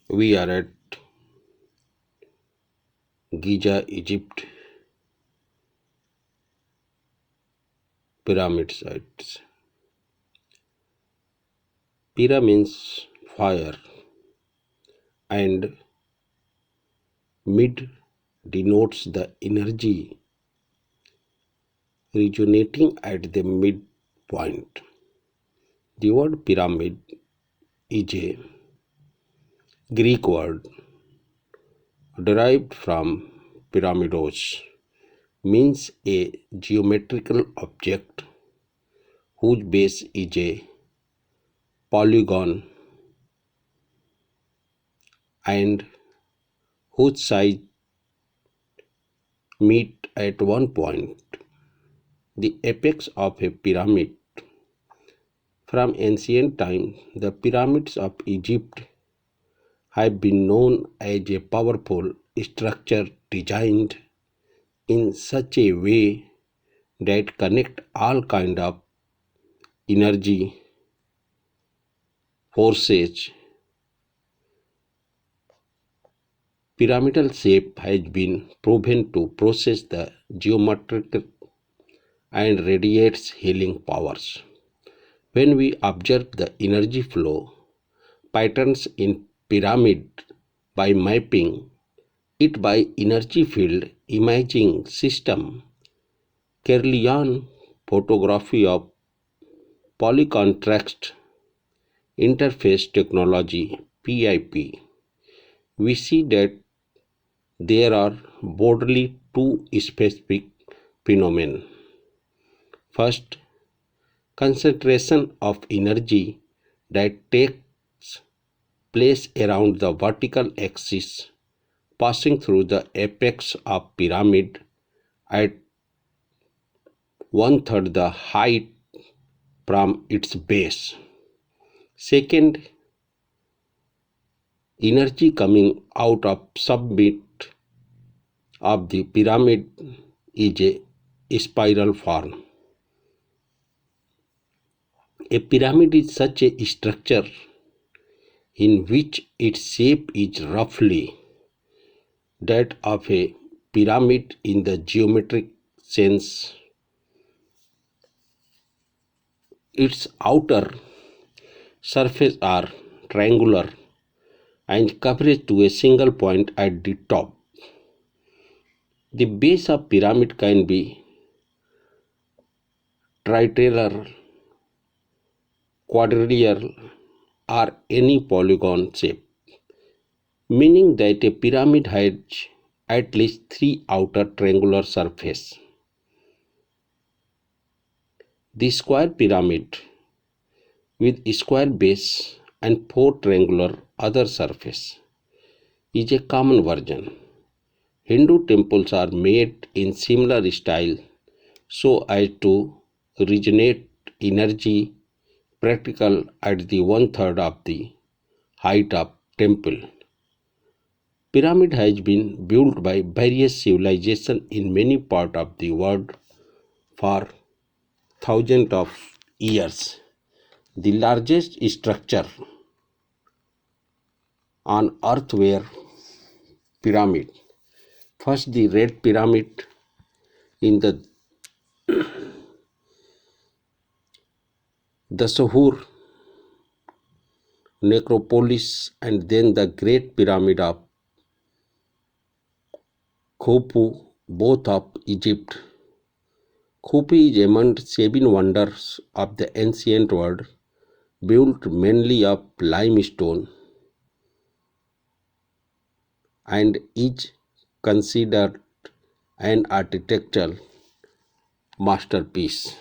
We are at Giza, Egypt, pyramid sites. Pira means fire and mid denotes the energy resonating at the midpoint. The word pyramid is a Greek word derived from pyramidos, means a geometrical object whose base is a polygon and whose sides meet at one point. The apex of a pyramid. From ancient times, the pyramids of Egypt have been known as a powerful structure designed in such a way that connect all kind of energy forces. Pyramidal shape has been proven to process the geometric and radiates healing powers. When we observe the energy flow patterns in pyramid by mapping it by energy field imaging system, Kirlian photography of polycontrast interface technology PIP, we see that there are broadly two specific phenomena. First, concentration of energy that takes place around the vertical axis passing through the apex of pyramid at one third the height from its base. Second, energy coming out of summit of the pyramid is a spiral form. A pyramid is such a structure in which its shape is roughly that of a pyramid in the geometric sense. Its outer surface are triangular and coverage to a single point at the top. The base of pyramid can be trilateral, quadrilateral, or any polygon shape, meaning that a pyramid has at least three outer triangular surfaces. The square pyramid with square base and four triangular other surfaces is a common version. Hindu temples are made in similar style so as to regenerate energy practical at the one third of the height of temple. Pyramid has been built by various civilizations in many parts of the world for thousands of years. The largest structure on earth were pyramid. First, the Red Pyramid in the Dashur necropolis, and then the Great Pyramid of Khufu, both of Egypt. Khufu is among seven wonders of the ancient world, built mainly of limestone, and is considered an architectural masterpiece.